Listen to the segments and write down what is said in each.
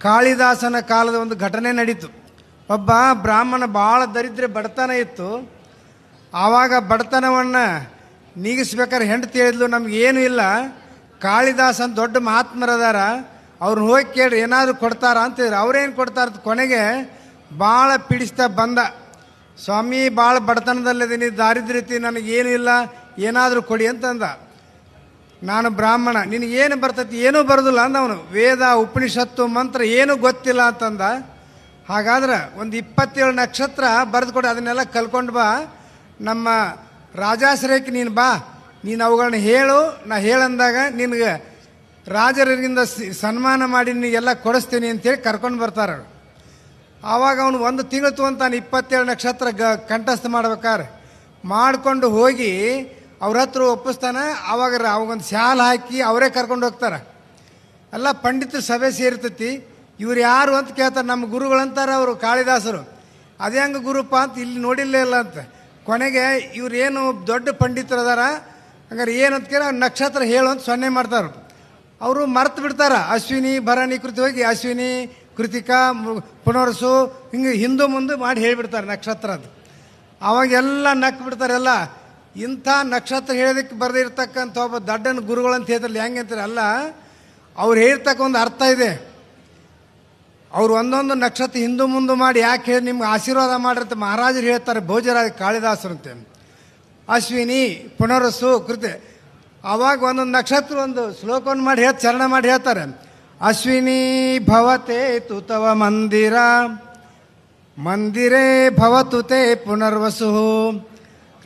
ಕಾಳಿದಾಸನ ಕಾಲದ ಒಂದು ಘಟನೆ ನಡೀತು. ಒಬ್ಬ ಬ್ರಾಹ್ಮಣ ಭಾಳ ದರಿದ್ರೆ ಬಡತನ ಇತ್ತು. ಆವಾಗ ಬಡತನವನ್ನು ನೀಗಿಸ್ಬೇಕಾದ್ರೆ ಹೆಂಡತಿ ಹೇಳಿದ್ಲು, ನಮಗೇನು ಇಲ್ಲ, ಕಾಳಿದಾಸ ಅಂತ ದೊಡ್ಡ ಮಹಾತ್ಮರದಾರ, ಅವ್ರನ್ನ ಹೋಗಿ ಕೇಳಿ ಏನಾದರೂ ಕೊಡ್ತಾರ ಅಂತಿದ್ರು. ಅವ್ರೇನು ಕೊಡ್ತಾರಂತ ಕೊನೆಗೆ ಭಾಳ ಪೀಡಿಸ್ತಾ ಬಂದ. ಸ್ವಾಮಿ ಭಾಳ ಬಡತನದಲ್ಲಿದ್ದೀನಿ, ದಾರಿದ್ರ್ಯತಿ, ನನಗೇನು ಇಲ್ಲ, ಏನಾದರೂ ಕೊಡಿ ಅಂತಂದ. ನಾನು ಬ್ರಾಹ್ಮಣ, ನಿನಗೇನು ಬರ್ತೈತಿ? ಏನೂ ಬರೋದಿಲ್ಲ ಅಂದವನು. ವೇದ ಉಪನಿಷತ್ತು ಮಂತ್ರ ಏನೂ ಗೊತ್ತಿಲ್ಲ ಅಂತಂದ. ಹಾಗಾದ್ರೆ ಒಂದು 27 ನಕ್ಷತ್ರ ಬರೆದು ಕೊಡಿ, ಅದನ್ನೆಲ್ಲ ಕಲ್ಕೊಂಡು ಬಾ, ನಮ್ಮ ರಾಜಾಶ್ರಯಕ್ಕೆ ನೀನು ಬಾ, ನೀನು ಅವುಗಳನ್ನ ಹೇಳು, ನಾ ಹೇಳಂದಾಗ ನಿನಗೆ ರಾಜರಿಂದ ಸನ್ಮಾನ ಮಾಡಿ ನಿನಗೆಲ್ಲ ಕೊಡಿಸ್ತೀನಿ ಅಂತೇಳಿ ಕರ್ಕೊಂಡು ಬರ್ತಾರೆ. ಆವಾಗ ಅವನು 1 ತಿಂಗಳು ತೊಗೊಂತಾನೆ 27 ನಕ್ಷತ್ರ ಕಂಠಸ್ಥ ಮಾಡ್ಬೇಕಾರೆ. ಮಾಡಿಕೊಂಡು ಹೋಗಿ ಅವ್ರ ಹತ್ರ ಒಪ್ಪಿಸ್ತಾನೆ. ಅವಾಗೊಂದು ಶಾಲೆ ಹಾಕಿ ಅವರೇ ಕರ್ಕೊಂಡು ಹೋಗ್ತಾರೆ. ಎಲ್ಲ ಪಂಡಿತರ ಸಭೆ ಸೇರ್ತೈತಿ. ಇವ್ರು ಯಾರು ಅಂತ ಕೇಳ್ತಾರೆ. ನಮ್ಮ ಗುರುಗಳಂತಾರೆ ಅವರು, ಕಾಳಿದಾಸರು. ಅದೇ ಹಂಗೆ ಗುರುಪ್ಪ ಅಂತ ಇಲ್ಲಿ ನೋಡಿಲ್ಲೇ ಇಲ್ಲ ಅಂತ. ಕೊನೆಗೆ ಇವ್ರೇನು ದೊಡ್ಡ ಪಂಡಿತರು ಅದಾರ, ಹಂಗಾರೆ ಏನು ಅಂತ ಕೇಳಿ ನಕ್ಷತ್ರ ಹೇಳು ಅಂತ ಸೊನ್ನೆ ಮಾಡ್ತಾರೆ. ಅವರು ಮರ್ತು ಬಿಡ್ತಾರೆ. ಅಶ್ವಿನಿ ಭರಣಿ ಕೃತಿ ಹೋಗಿ ಅಶ್ವಿನಿ ಕೃತಿಕಾ ಪುನರ್ಸು ಹಿಂಗೆ ಹಿಂದೂ ಮುಂದೆ ಮಾಡಿ ಹೇಳಿಬಿಡ್ತಾರೆ ನಕ್ಷತ್ರ ಅಂತ. ಅವಾಗೆಲ್ಲ ನಕ್ಕು ಬಿಡ್ತಾರೆ. ಎಲ್ಲ ಇಂಥ ನಕ್ಷತ್ರ ಹೇಳೋದಕ್ಕೆ ಬರೆದಿರ್ತಕ್ಕಂಥ ಒಬ್ಬ ದಡ್ಡನ ಗುರುಗಳಂತ ಹೇಳ್ತಾರಲ್ಲ, ಹೆಂಗೆ ಅಂತಾರೆ ಅಲ್ಲ, ಅವ್ರು ಹೇಳ್ತಕ್ಕ ಒಂದು ಅರ್ಥ ಇದೆ. ಅವ್ರು ಒಂದೊಂದು ನಕ್ಷತ್ರ ಹಿಂದೂ ಮುಂದೆ ಮಾಡಿ ಯಾಕೆ ಹೇಳಿ ನಿಮ್ಗೆ ಆಶೀರ್ವಾದ ಮಾಡಿರುತ್ತೆ ಮಹಾರಾಜರು ಹೇಳ್ತಾರೆ. ಭೋಜರಾಜ ಕಾಳಿದಾಸರಂತೆ ಅಶ್ವಿನಿ ಪುನರಸ್ಸು ಕೃತಿ. ಆವಾಗ ಒಂದೊಂದು ನಕ್ಷತ್ರ ಒಂದು ಶ್ಲೋಕವನ್ನು ಮಾಡಿ ಚರಣ ಮಾಡಿ ಹೇಳ್ತಾರೆ. ಅಶ್ವಿನಿ ಭವತೆ ತು ತವ ಮಂದಿರ, ಮಂದಿರೇ ಭವತು ತೇ ಪುನರ್ವಸು,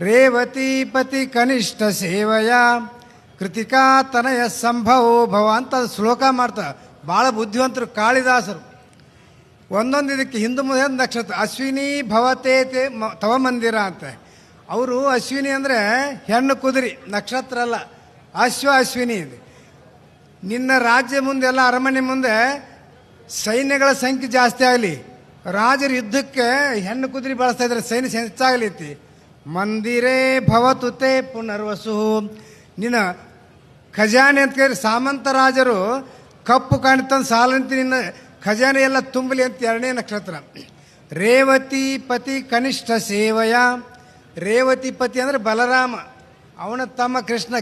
ರೇವತಿ ಪತಿ ಕನಿಷ್ಠ ಸೇವಯ, ಕೃತಿಕಾ ತನಯ ಸಂಭವೋ ಭವ ಅಂತ ಶ್ಲೋಕ ಮಾಡ್ತಾರೆ. ಭಾಳ ಬುದ್ಧಿವಂತರು ಕಾಳಿದಾಸರು. ಒಂದೊಂದು ಇದಕ್ಕೆ ಹಿಂದೂ ಮುಂದೆ ನಕ್ಷತ್ರ. ಅಶ್ವಿನಿ ಭವತೆ ತೇ ತವ ಮಂದಿರ ಅಂತ. ಅವರು ಅಶ್ವಿನಿ ಅಂದರೆ ಹೆಣ್ಣು ಕುದುರೆ, ನಕ್ಷತ್ರ ಅಲ್ಲ. ಅಶ್ವಿನಿ ಇದೆ. ನಿನ್ನ ರಾಜ್ಯ ಮುಂದೆ ಎಲ್ಲ ಅರಮನೆ ಮುಂದೆ ಸೈನ್ಯಗಳ ಸಂಖ್ಯೆ ಜಾಸ್ತಿ ಆಗಲಿ, ರಾಜರ ಯುದ್ಧಕ್ಕೆ ಹೆಣ್ಣು ಕುದುರೆ ಬಳಸ್ತಾ ಇದ್ದಾರೆ, ಸೈನ್ಯ ಹೆಚ್ಚಾಗಲಿತಿ. ಮಂದಿರೇ ಭವತು ತೇ ಪುನರ್ವಸು, ನಿನ್ನ ಖಜಾನೆ ಅಂತ ಕೇಳಿ ಸಾಮಂತ ರಾಜರು ಕಪ್ಪು ಕಾಣ್ತಂದು ಸಾಲಂತಿ ನಿನ್ನ ಖಜಾನೆ ಎಲ್ಲ ತುಂಬಲಿ ಅಂತ 2ನೇ ನಕ್ಷತ್ರ. ರೇವತಿ ಪತಿ ಕನಿಷ್ಠ ಸೇವಯ, ರೇವತಿ ಪತಿ ಅಂದರೆ ಬಲರಾಮ, ಅವನ ತಮ್ಮ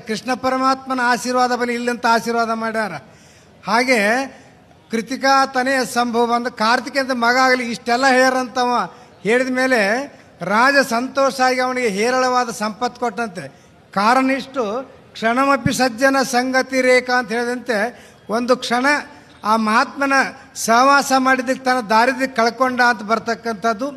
ಕೃಷ್ಣ ಪರಮಾತ್ಮನ ಆಶೀರ್ವಾದ ಬಲಿ ಇಲ್ಲಂತ ಆಶೀರ್ವಾದ ಮಾಡ್ಯಾರ. ಹಾಗೆ ಕೃತಿಕಾ ತನೆಯ ಸಂಭವ ಬಂದು ಕಾರ್ತಿಕ ಅಂತ ಮಗ ಆಗಲಿ ಇಷ್ಟೆಲ್ಲ ಹೇಳ್ಯಾರಂತವ. ಹೇಳಿದ ಮೇಲೆ ರಾಜ ಸಂತೋಷ ಆಗಿ ಅವನಿಗೆ ಹೇರಳವಾದ ಸಂಪತ್ತು ಕೊಟ್ಟಂತೆ. ಕಾರಣ ಇಷ್ಟು ಕ್ಷಣಮಪಿ ಸಜ್ಜನ ಸಂಗತಿ ರೇಖಾ ಅಂತ ಹೇಳಿದಂತೆ ಒಂದು ಕ್ಷಣ ಆ ಮಹಾತ್ಮನ ಸಹವಾಸ ಮಾಡಿದ್ದಕ್ಕೆ ತನ್ನ ದಾರಿದ್ರ್ಯ ಕಳ್ಕೊಂಡ ಅಂತ ಬರ್ತಕ್ಕಂಥದ್ದು.